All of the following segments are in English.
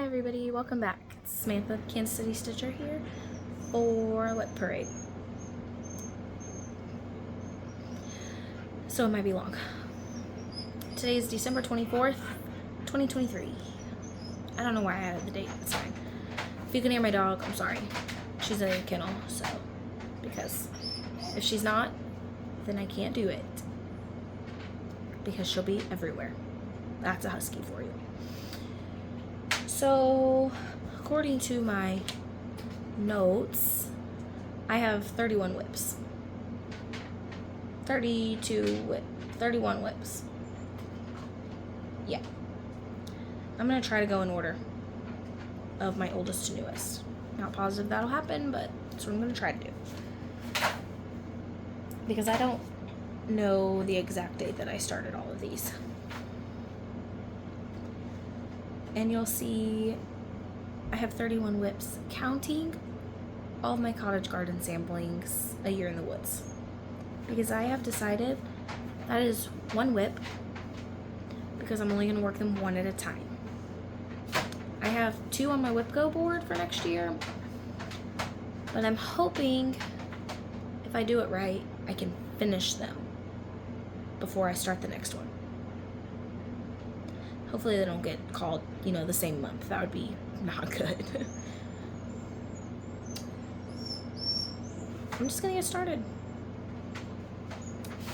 everybody, welcome back. It's Samantha, Kansas City Stitcher here for WIP Parade. So it might be long. Today is December 24th, 2023. I don't know why I added the date, it's fine. If you can hear my dog, I'm sorry. She's in a kennel, so, because if she's not, then I can't do it. Because she'll be everywhere. That's a husky for you. So, according to my notes, I have 31 WIPs. 31 WIPs. Yeah. I'm going to try to go in order of my oldest to newest. Not positive that'll happen, but that's what I'm going to try to do. Because I don't know the exact date that I started all of these. And you'll see I have 31 WIPs, counting all of my cottage garden samplings a year in the woods. Because I have decided that is one WIP because I'm only going to work them one at a time. I have 2 on my WIP Go board for next year, but I'm hoping if I do it right, I can finish them before I start the next one. Hopefully they don't get called, the same month. That would be not good. I'm just gonna get started.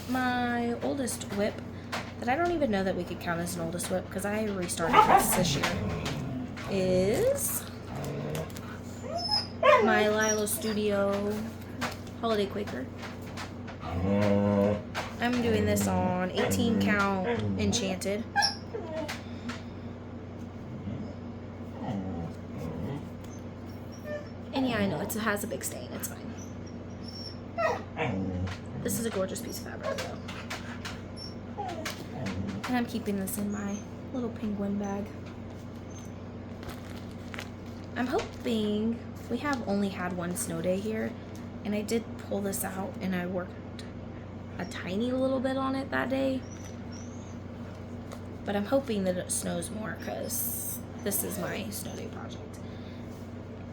My oldest WIP, that I don't even know that we could count as an oldest WIP because I restarted this year, is my Lilo Studio Holiday Quaker. I'm doing this on 18 count enchanted. And yeah, I know, it has a big stain, it's fine. This is a gorgeous piece of fabric though. And I'm keeping this in my little penguin bag. I'm hoping, we have only had one snow day here, and I did pull this out and I worked a tiny little bit on it that day. But I'm hoping that it snows more because this is my snow day project.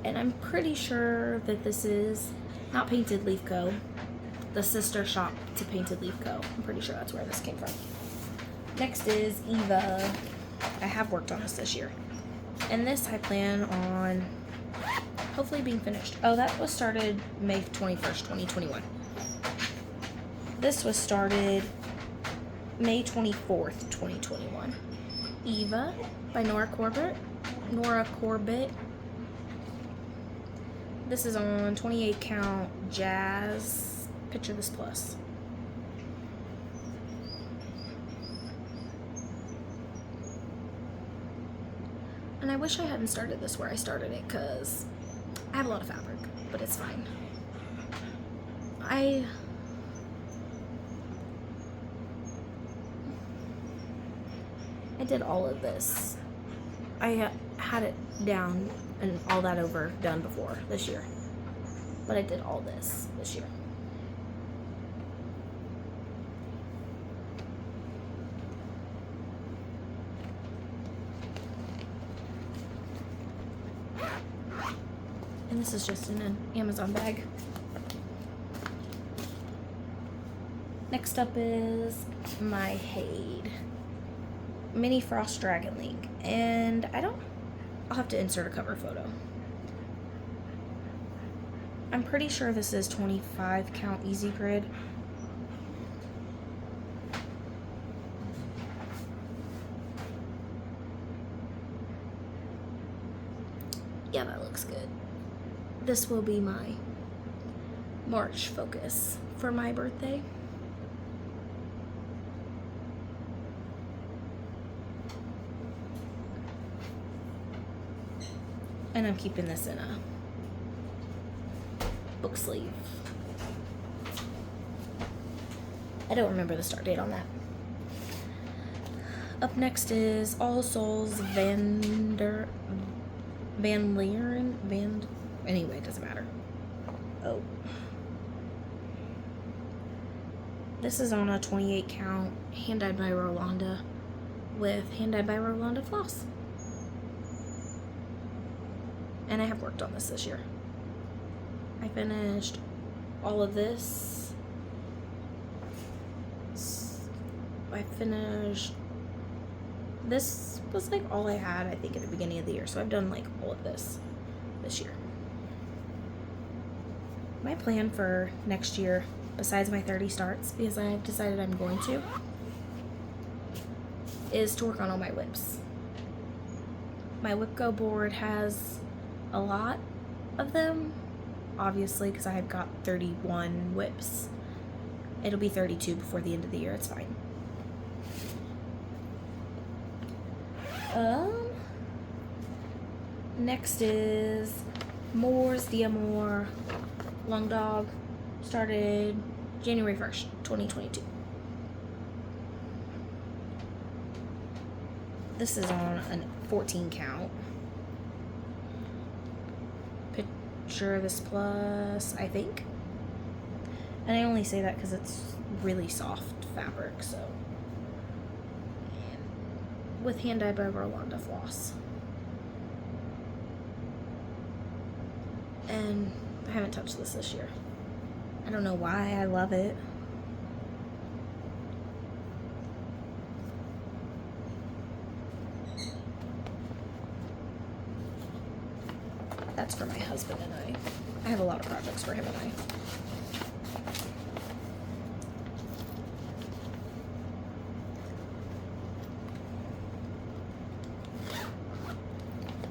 And I'm pretty sure that this is not Painted Leaf Co., the sister shop to Painted Leaf Co. I'm pretty sure that's where this came from. Next is Eva. I have worked on this year. And this I plan on hopefully being finished. Oh, that was started May 21st, 2021. This was started May 24th, 2021. Eva by Nora Corbett. This is on 28 count Jazz. Picture this plus. And I wish I hadn't started this where I started it because I have a lot of fabric, but it's fine. I did all of this. I had it down and all that over done before this year. But I did all this year. And this is just in an Amazon bag. Next up is my Hade Mini Frost Dragon Link. And I'll have to insert a cover photo. I'm pretty sure this is 25 count easy grid. Yeah, that looks good. This will be my March focus for my birthday. And I'm keeping this in a book sleeve. I don't remember the start date on that. Up next is All Souls Van Leeuwen. Anyway, it doesn't matter. Oh. This is on a 28 count, hand-dyed by Rolanda, with hand-dyed by Rolanda floss. And I have worked on this year. I finished all of this. I finished, this was like all I had, I think, at the beginning of the year. So I've done like all of this year. My plan for next year, besides my 30 starts, because I've decided I'm going to, is to work on all my WIPs. My WIP Go board has a lot of them, obviously, because I've got 31 WIPs. It'll be 32 before the end of the year. It's fine. Next is Moore's D'Amour Long Dog. Started January 1st, 2022. This is on a 14 count. Picture this plus, I think. And I only say that because it's really soft fabric, so. And with hand dyed by Rolanda floss. And I haven't touched this year. I don't know why, I love it. That's for my husband and I. I have a lot of projects for him and I.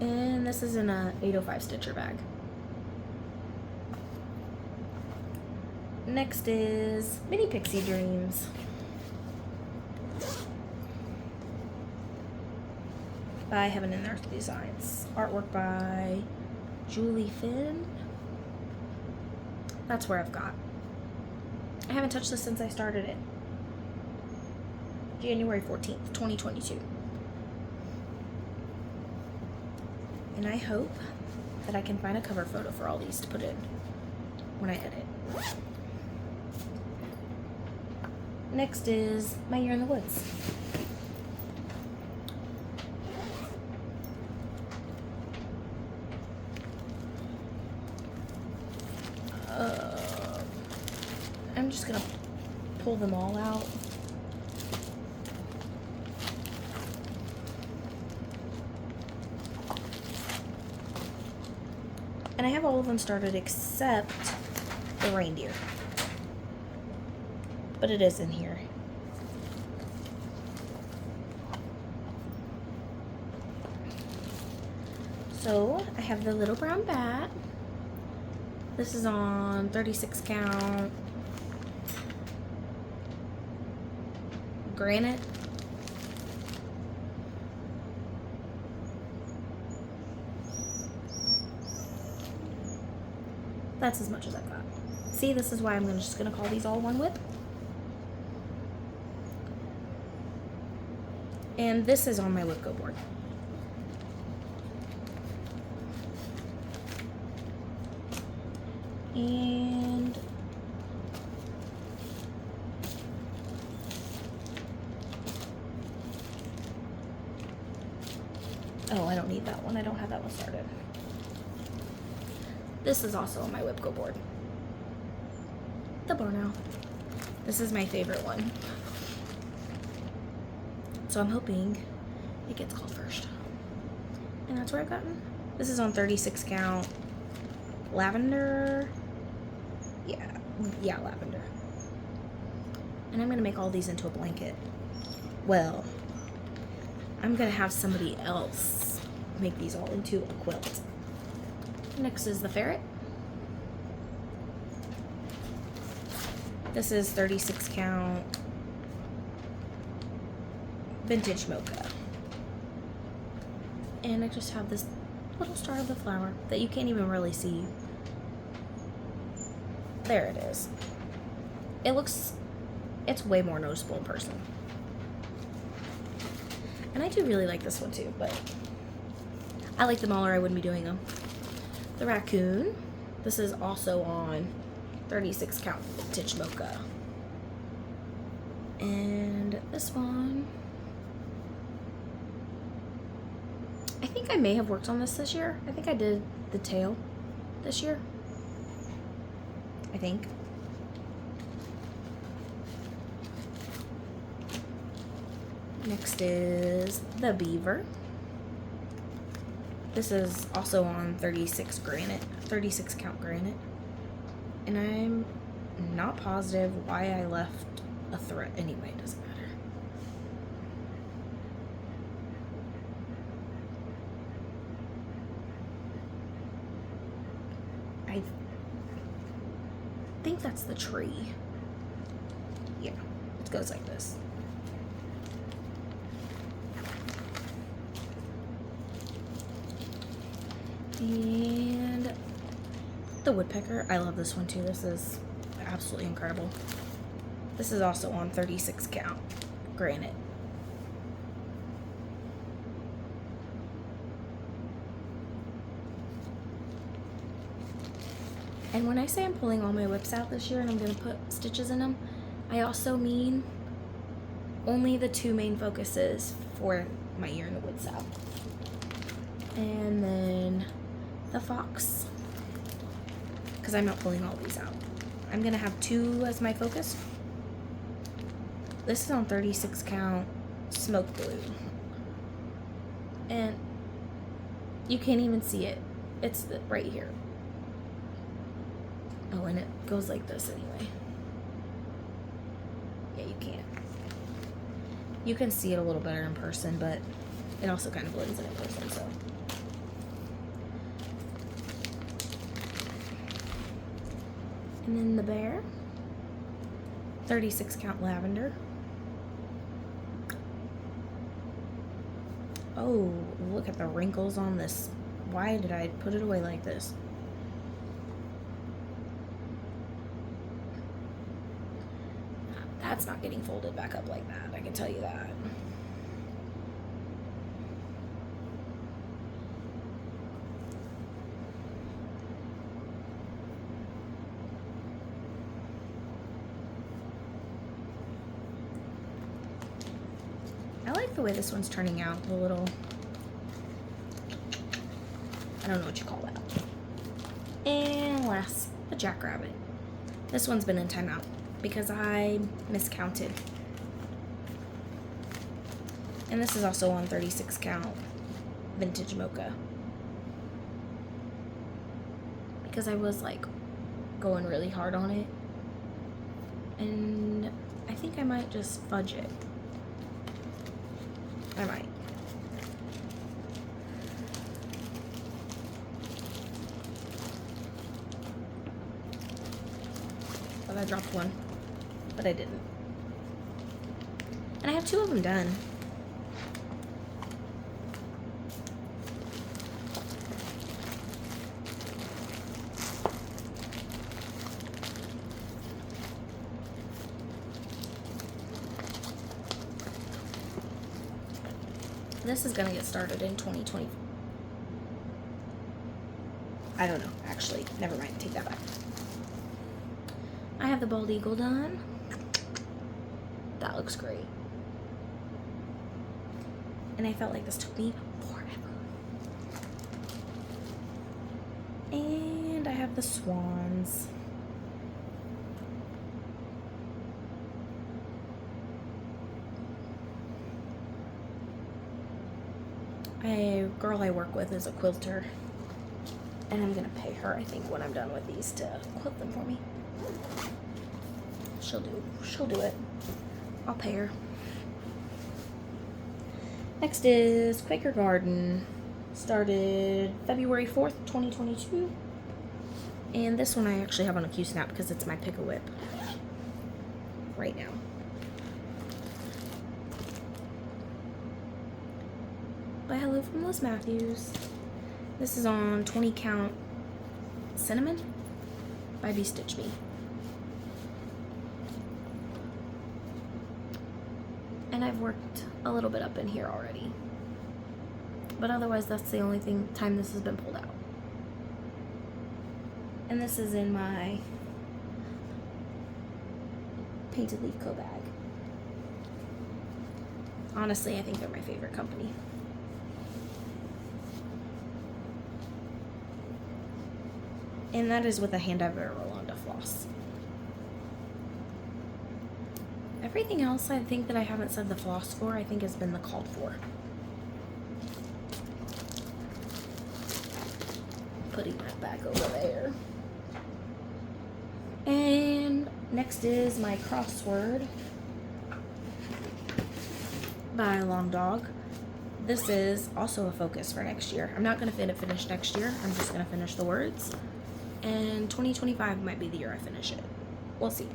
And this is in a 805 stitcher bag. Next is Mini Pixie Dreams. By Heaven and Earth Designs. Artwork by Julie Finn. That's where I've got. I haven't touched this since I started it. January 14th, 2022. And I hope that I can find a cover photo for all these to put in when I edit. Next is My Year in the Woods. I'm just gonna pull them all out. And I have all of them started except the reindeer. But it is in here. So I have the little brown bat. This is on 36 count granite. That's as much as I've got. See, this is why I'm just gonna call these all one WIP. And this is on my WIP Go board. And oh, I don't need that one. I don't have that one started. This is also on my WIP Go board. The Barn Owl. This is my favorite one. So I'm hoping it gets called first. And that's where I've gotten. This is on 36 count lavender. Yeah, lavender. And I'm gonna make all these into a blanket. Well, I'm gonna have somebody else make these all into a quilt. Next is the ferret. This is 36 count vintage mocha. And I just have this little star of the flower that you can't even really see. There it is. It's way more noticeable in person. And I do really like this one too, but I like them all or I wouldn't be doing them. The raccoon. This is also on 36 count vintage mocha. And this one, I think I may have worked on this year. I think I did the tail this year, I think. Next is the beaver. This is also on 36 count granite. And I'm not positive why I left a thread. Anyway, it doesn't matter. I think that's the tree. Yeah, it goes like this. And the woodpecker, I love this one too. This is absolutely incredible. This is also on 36 count granite. And when I say I'm pulling all my whips out this year and I'm going to put stitches in them, I also mean only the two main focuses for my year in the woods out. And then the fox, because I'm not pulling all these out. I'm going to have two as my focus. This is on 36 count smoke blue. And you can't even see it. It's right here. Oh, and it goes like this anyway. Yeah, you can't. You can see it a little better in person, but it also kind of blends in person, so. And then the bear, 36 count lavender. Oh, look at the wrinkles on this. Why did I put it away like this? That's not getting folded back up like that, I can tell you that. I like the way this one's turning out, the little, I don't know what you call that. And last, the jackrabbit. This one's been in timeout because I miscounted. And this is also on 36 count vintage mocha. Because I was like going really hard on it. And I think I might just fudge it. I might. But I dropped one. But I didn't. And I have two of them done. This is gonna get started in 2020. I don't know, actually. Never mind, take that back. I have the bald eagle done. That looks great. And I felt like this took me forever. And I have the swans. A girl I work with is a quilter. And I'm gonna pay her, I think, when I'm done with these to quilt them for me. She'll do it. I'll pay her. Next is Quaker Garden. Started February 4th, 2022. And this one I actually have on a Q-snap because it's my pick-a-whip right now. By Hello from Liz Matthews. This is on 20 count cinnamon by Be Stitch Me. And I've worked a little bit up in here already. But otherwise, that's the only time this has been pulled out. And this is in my Painted Leaf Co. bag. Honestly, I think they're my favorite company. And that is with a hand-dyed by Rolanda floss. Everything else I think that I haven't said the floss for, I think has been the called for. Putting that back over there. And next is my crossword by Long Dog. This is also a focus for next year. I'm not going to finish next year. I'm just going to finish the words. And 2025 might be the year I finish it. We'll see.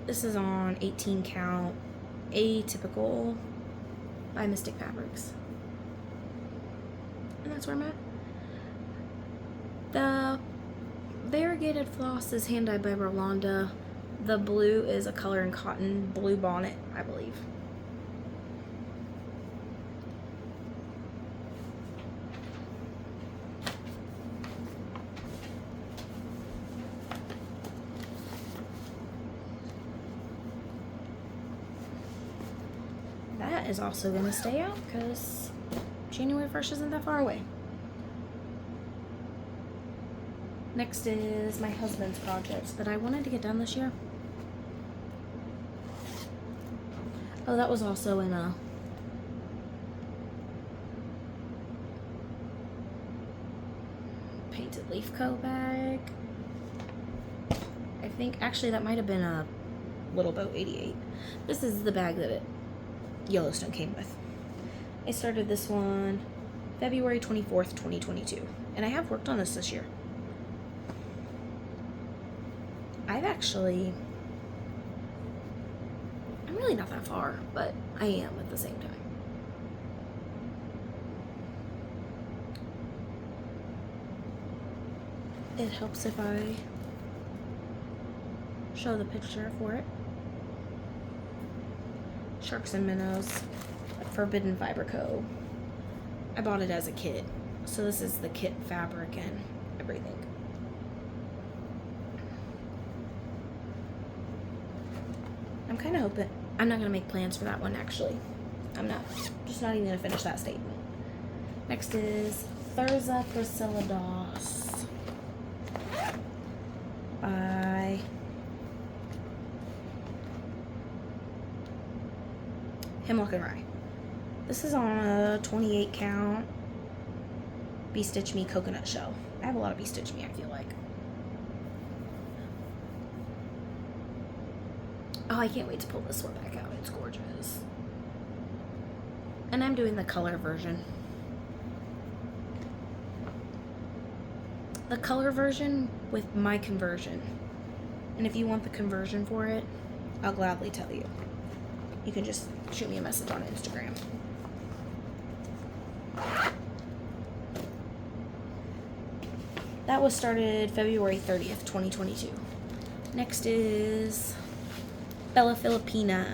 This is on 18 count, Atypical by Mystic Fabrics. And that's where I'm at. The variegated floss is hand-dyed by Rolanda. The blue is a color in cotton, blue bonnet, I believe. That is also going to stay out because January 1st isn't that far away. Next is my husband's project that I wanted to get done this year. Oh, that was also in a Painted Leaf Co. bag. I think actually that might have been a Little Boat 88. This is the bag that Yellowstone came with. I started this one February 24th, 2022. And I have worked on this year. I'm really not that far, but I am at the same time. It helps if I show the picture for it. Sharks and Minnows, Forbidden Fiber Co. I bought it as a kit, so this is the kit fabric and everything. I'm kind of hoping I'm not going to make plans for that one, actually. Just not even going to finish that statement. Next is Thurza Priscilla Doss by Hemlock and Rye. This is on a 28 count Be Stitch Me coconut shell. I have a lot of Be Stitch Me, I feel like. Oh, I can't wait to pull this one back out. It's gorgeous. And I'm doing the color version. The color version with my conversion. And if you want the conversion for it, I'll gladly tell you. You can just shoot me a message on Instagram. That was started February 30th, 2022. Next is Bella Filipina,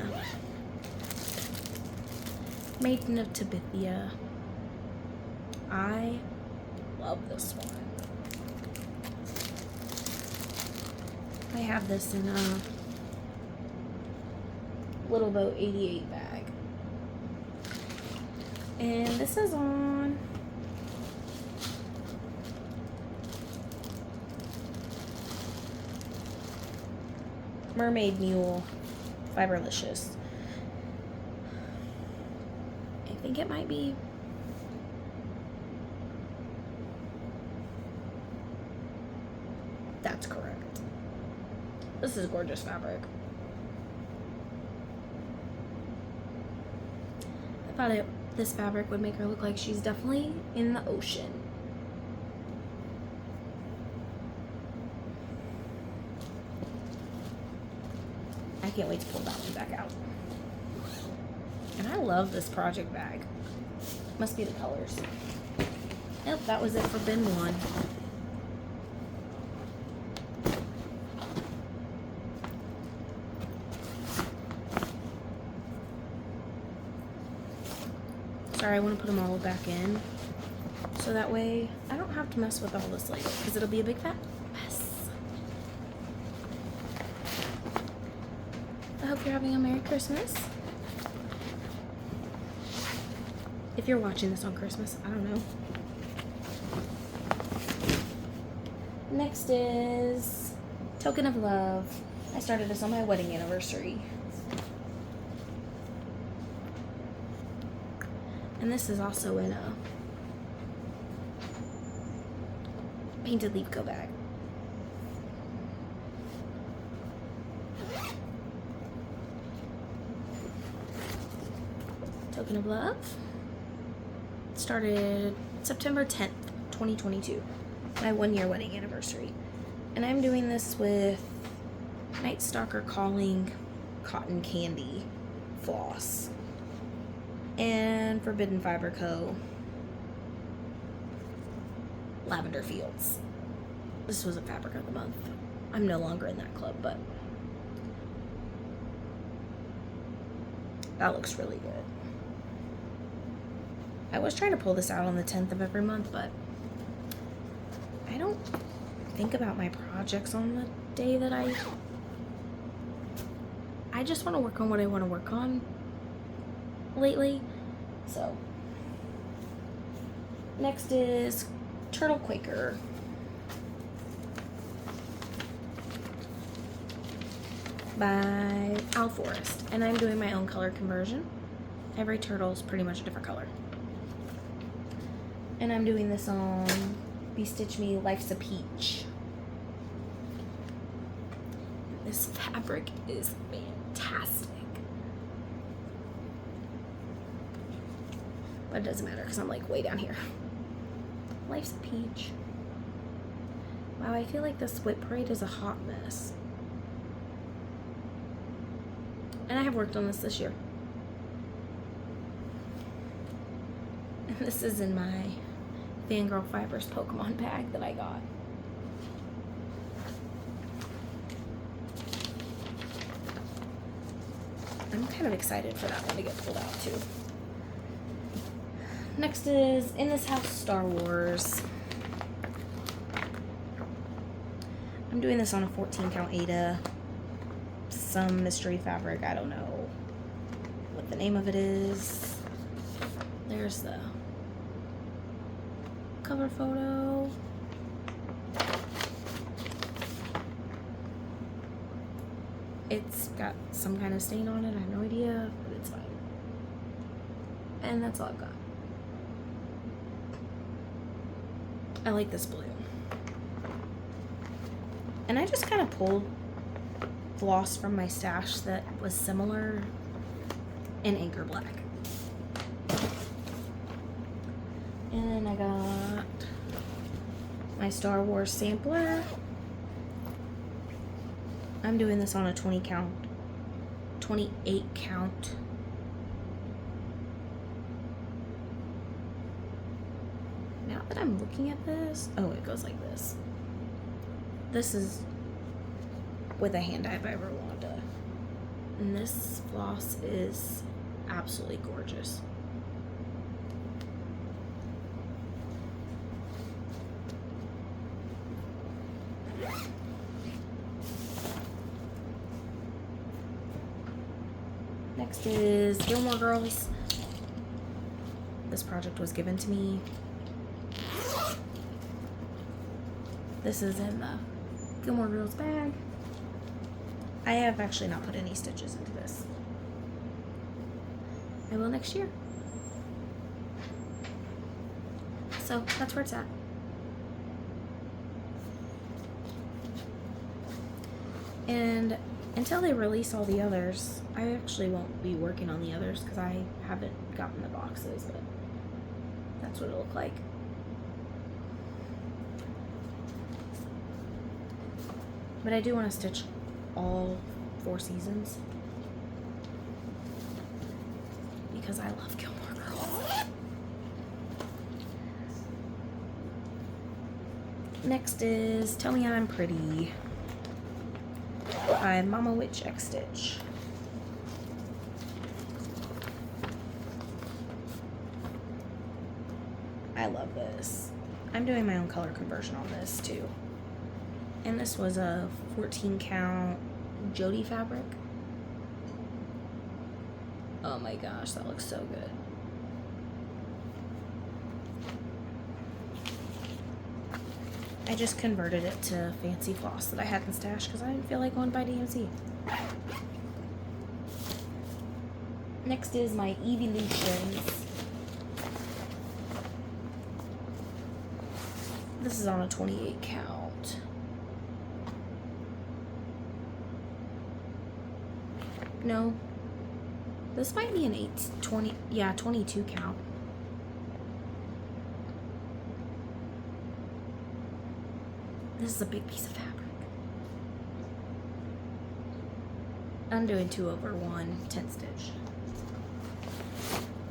Maiden of Tabithia. I love this one. I have this in a Little Boat 88 bag. And this is on Mermaid Mule Fiberlicious. I think it might be that's correct. This is gorgeous fabric. I thought this fabric would make her look like she's definitely in the ocean. I can't wait to pull that one back out. And I love this project bag. Must be the colors. Yep, that was it for bin 1. Sorry, I want to put them all back in. So that way, I don't have to mess with all this later. Because it'll be a big fat mess. I hope you're having a Merry Christmas. If you're watching this on Christmas, I don't know. Next is Token of Love. I started this on my wedding anniversary. And this is also in a painted leaf go bag. Token of Love started September 10th, 2022, my 1-year wedding anniversary. And I'm doing this with Night Stalker Calling Cotton Candy Floss and Forbidden Fiber Co. Lavender Fields. This was a fabric of the month. I'm no longer in that club, but that looks really good. I was trying to pull this out on the 10th of every month, but I don't think about my projects on the day that I just want to work on what I want to work on lately. So next is Turtle Quaker. By Al Forest, and I'm doing my own color conversion. Every turtle is pretty much a different color. And I'm doing this on Be Stitch Me Life's a Peach. This fabric is fantastic. But it doesn't matter because I'm like way down here. Life's a Peach. Wow, I feel like this WIP Parade is a hot mess. And I have worked on this year. And this is in my Fangirl Fibers Pokemon bag that I got. I'm kind of excited for that one to get pulled out too. Next is In This House Star Wars. I'm doing this on a 14 count Aida. Some mystery fabric, I don't know what the name of it is. There's the cover photo. It's got some kind of stain on it, I have no idea, but it's fine. And that's all I've got. I like this blue. And I just kind of pulled floss from my stash that was similar in Anchor Black. And then I got my Star Wars sampler. I'm doing this on a 28 count. Now that I'm looking at this, oh, it goes like this. This is with a hand dye by Rwanda. And this floss is absolutely gorgeous. Next is Gilmore Girls. This project was given to me. This is in the Gilmore Girls bag. I have actually not put any stitches into this. I will next year. So that's where it's at. And until they release all the others, I actually won't be working on the others because I haven't gotten the boxes, but that's what it'll look like. But I do want to stitch all 4 seasons because I love Gilmore Girls. Next is Tell Me I'm Pretty by Mama Witch X Stitch. I love this. I'm doing my own color conversion on this too. And this was a 14 count Jody fabric. Oh my gosh, that looks so good. I just converted it to fancy floss that I had in stash because I didn't feel like going by DMC. Next is my Evolutions. This is on a 28 count. No. This might be an 22 count. This is a big piece of fabric. I'm doing 2/1 10 stitch.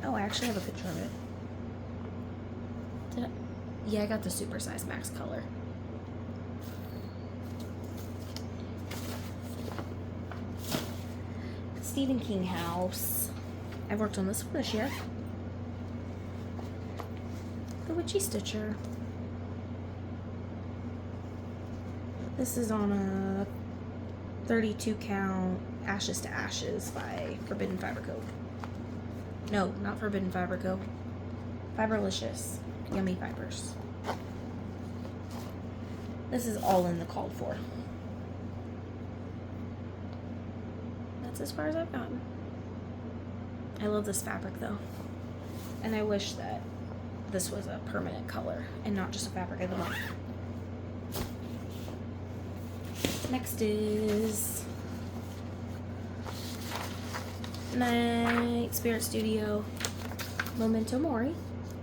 Oh, I actually have a picture of it. Did I? Yeah, I got the super size max color. Stephen King house. I've worked on this one this year. The Witchy Stitcher. This is on a 32 count Ashes to Ashes by Forbidden Fiber Co. No, not Forbidden Fiber Co. Fiberlicious. Yummy Fibers. This is all in the called for. That's as far as I've gotten. I love this fabric though. And I wish that this was a permanent color and not just a fabric I love. Next is Night Spirit Studio Memento Mori.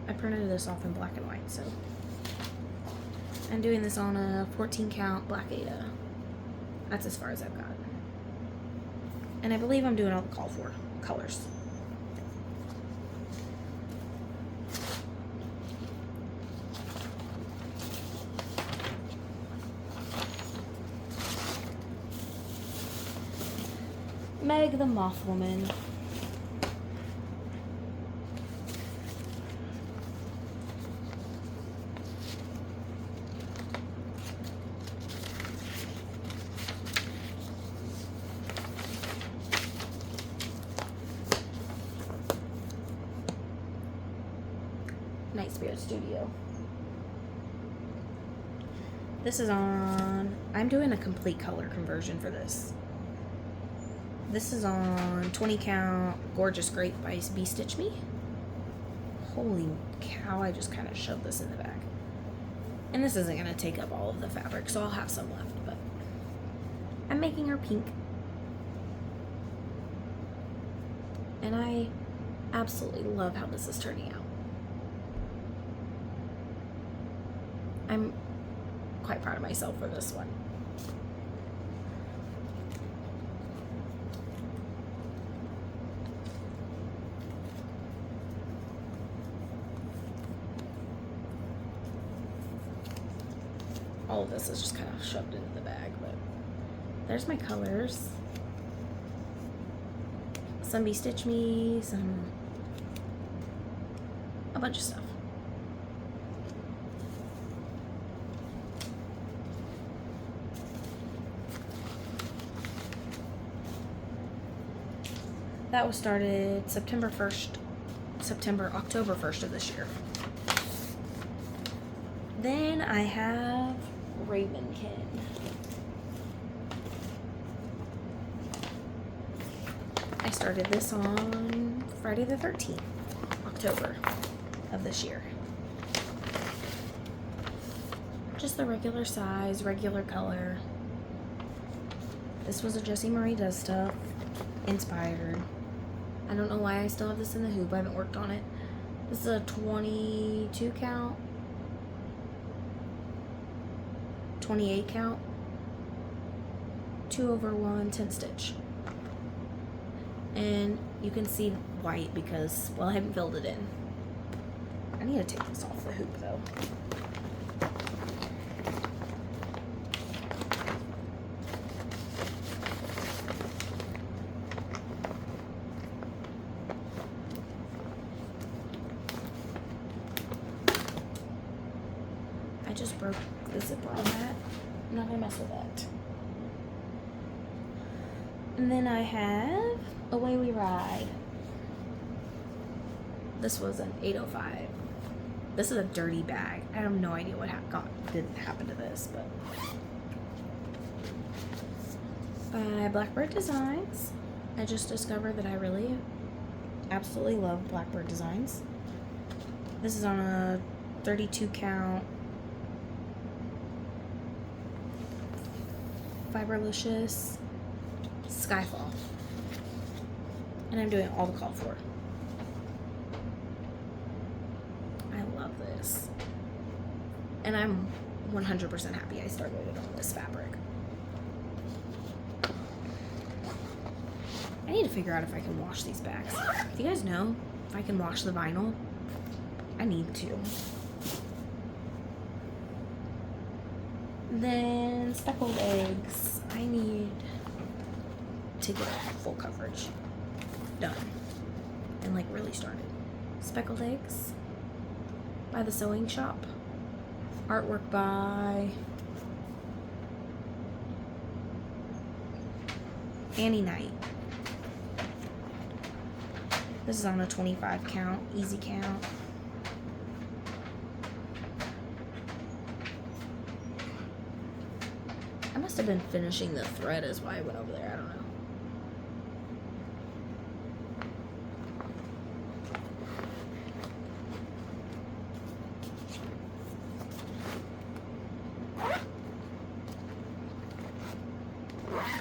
I printed this off in black and white, so I'm doing this on a 14 count Black Ada. That's as far as I've got. And I believe I'm doing all the call for colors. Meg the Moth Woman. Night Spirit Studio. This is on, I'm doing a complete color conversion for this. This is on 20 count Gorgeous Grape by Bee Stitch Me. Holy cow, I just kind of shoved this in the bag. And this isn't going to take up all of the fabric, so I'll have some left, but I'm making her pink. And I absolutely love how this is turning out. I'm quite proud of myself for this one. All of this is just kind of shoved into the bag, but there's my colors. Some Bee Stitch Me, a bunch of stuff. That was started October 1st of this year. Then I have Ravenkin. I started this on Friday the 13th, October of this year. Just the regular size, regular color. This was a Jessie Marie Does Stuff inspired. I don't know why I still have this in the hoop. I haven't worked on it. This is a 22 count. 28 count. 2/1 10 stitch. And you can see white because, well, I haven't filled it in. I need to take this off the hoop though. I just broke the zipper on that. I'm not gonna mess with that. And then I have Away We Ride. This was an 805. This is a dirty bag. I have no idea what didn't happen to this, but by Blackbird Designs. I just discovered that I really absolutely love Blackbird Designs. This is on a 32 count Fiberlicious Skyfall. And I'm doing all the called for. I love this. And I'm 100% happy I started it on this fabric. I need to figure out if I can wash these bags. If you guys know if I can wash the vinyl, I need to. Then speckled eggs. I need to get full coverage done and like really started. Speckled eggs by the Sewing Shop. Artwork by Annie Knight. This is on a 25 count, easy count. I must have been finishing the thread is why I went over there, I don't know.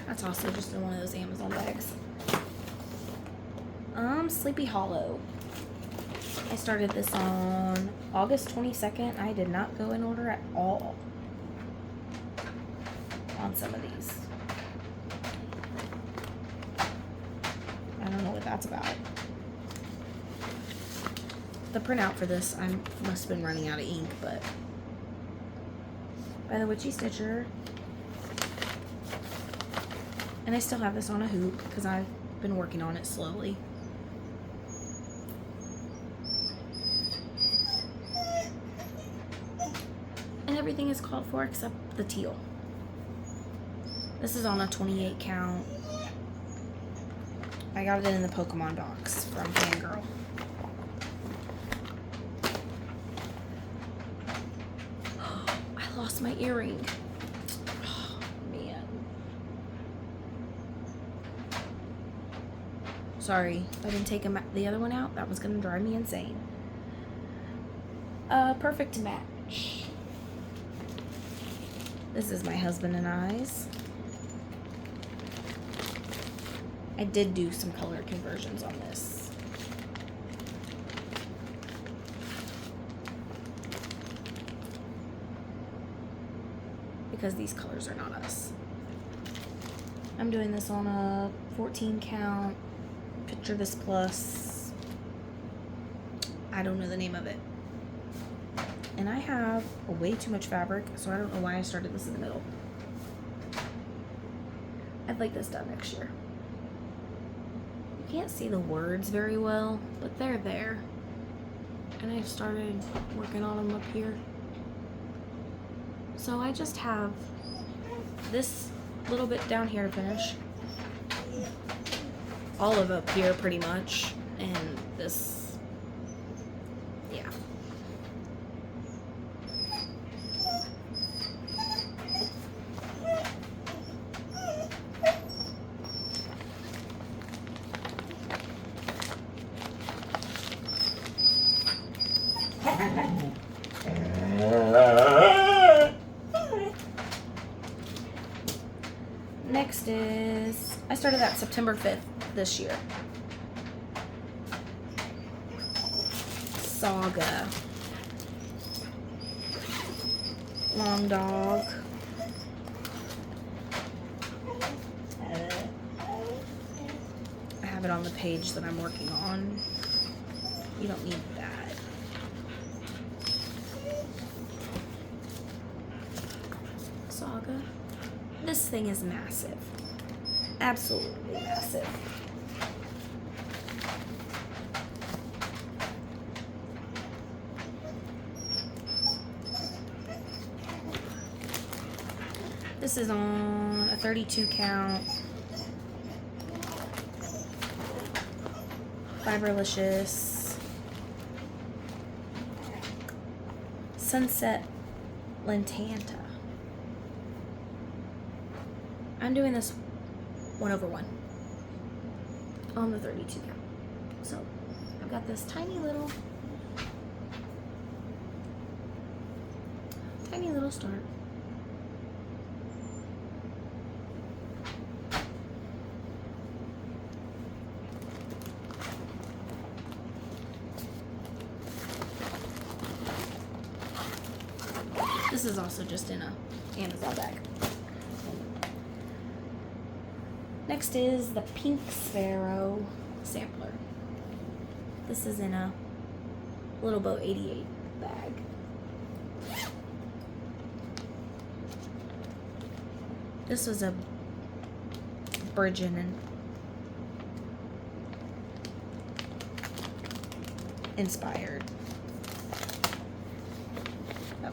That's also just in one of those Amazon bags. Sleepy Hollow. I started this on August 22nd. I did not go in order at all on some of these. I don't know what that's about. The printout for this, I must have been running out of ink, but by the Witchy Stitcher. And I still have this on a hoop because I've been working on it slowly. And everything is called for except the teal. This is on a 28 count. I got it in the Pokemon box from Fangirl. I lost my earring. Oh, man. Sorry, if I didn't take the other one out, that was going to drive me insane. Perfect match. This is my husband and I's. I did do some color conversions on this. Because these colors are not us. I'm doing this on a 14 count Picture This Plus. I don't know the name of it. And I have way too much fabric, so I don't know why I started this in the middle. I'd like this done next year. You can't see the words very well, but they're there. And I've started working on them up here. So I just have this little bit down here to finish. All of up here pretty much. And this, yeah. Next is, I started that September 5th this year. Saga. Long Dog. I have it on the page that I'm working on. You don't need that. Saga. This thing is massive. Absolutely massive. This is on a 32 count Fiberlicious Sunset Lantanta. I'm doing this 1/1 on the 32 count. So I've got this tiny little start. This is also just in a Amazon bag. Next is the Pink Sparrow sampler. This is in a Little Bow 88 bag. This was a Bridget and inspired. Oh.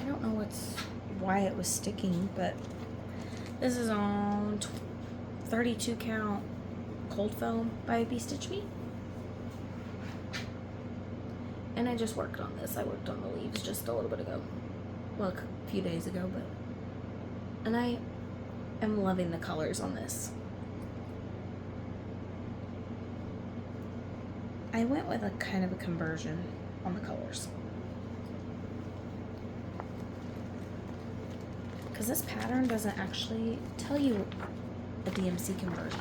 I don't know why it was sticking, but this is on 32 count cold foam by WIP Parade. And I just worked on this. I worked on the leaves just a little bit ago. Well, a few days ago, and I am loving the colors on this. I went with a kind of a conversion on the colors. Because this pattern doesn't actually tell you a DMC conversion.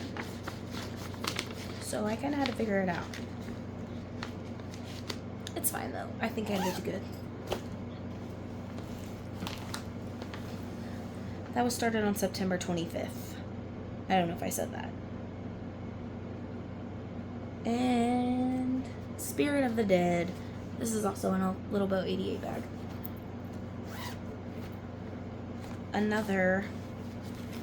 So I kind of had to figure it out. It's fine though. I think I did good. That was started on September 25th. I don't know if I said that. And Spirit of the Dead. This is also in a Little Bow 88 bag. Another,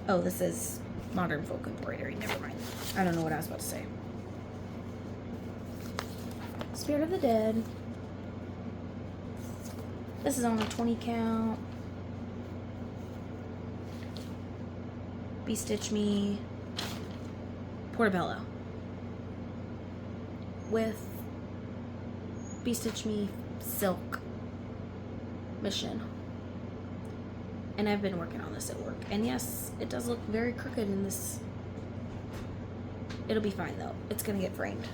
oh, this is Modern Folk Embroidery. Never mind. I don't know what I was about to say. Spirit of the Dead. This is on a 20 count. Stitch Me Portobello with Stitch Me Silk Mission. And I've been working on this at work. And yes, it does look very crooked in this. It'll be fine though. It's gonna get framed.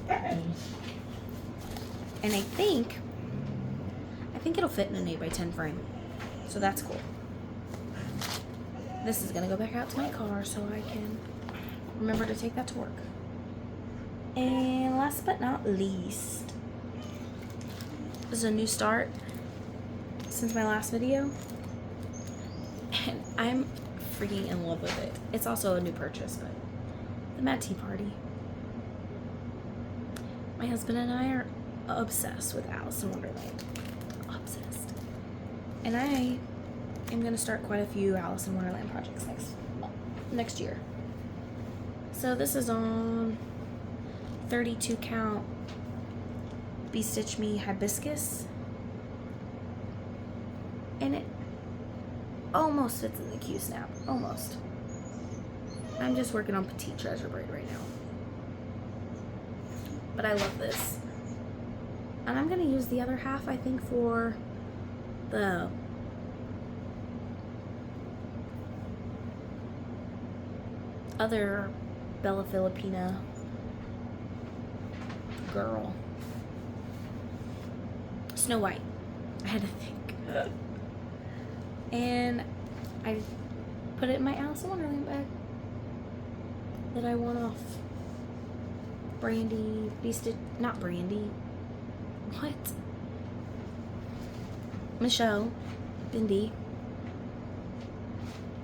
And I think it'll fit in an 8x10 frame. So that's cool. This is gonna go back out to my car so I can remember to take that to work. And last but not least, this is a new start since my last video. And I'm freaking in love with it. It's also a new purchase, but the Mad Tea Party. My husband and I are obsessed with Alice in Wonderland. Obsessed. And I am going to start quite a few Alice in Wonderland projects next year. So this is on 32 count Stitch Me Hibiscus. And it almost fits in the Q-snap. Almost. I'm just working on Petite Treasure Braid right now. But I love this. And I'm going to use the other half, I think, for the other Bella Filipina girl. Snow White. I had to think. And I put it in my Alice in Wonderland bag that I won off Brandy, not Brandy. What? Michelle Bindi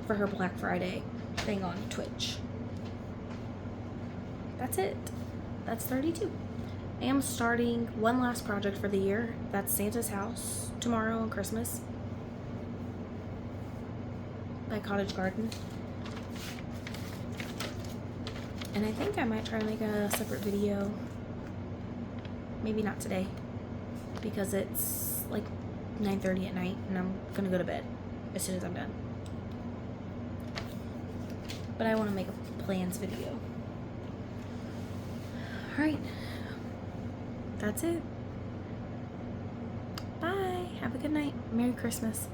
for her Black Friday thing on Twitch. That's it. That's 32. I am starting one last project for the year. That's Santa's House tomorrow on Christmas by Cottage Garden. And I think I might try to make a separate video. Maybe not today, because it's like 9:30 at night and I'm gonna go to bed as soon as I'm done. But I want to make a plans video. Alright, that's it. Bye. Have a good night. Merry Christmas.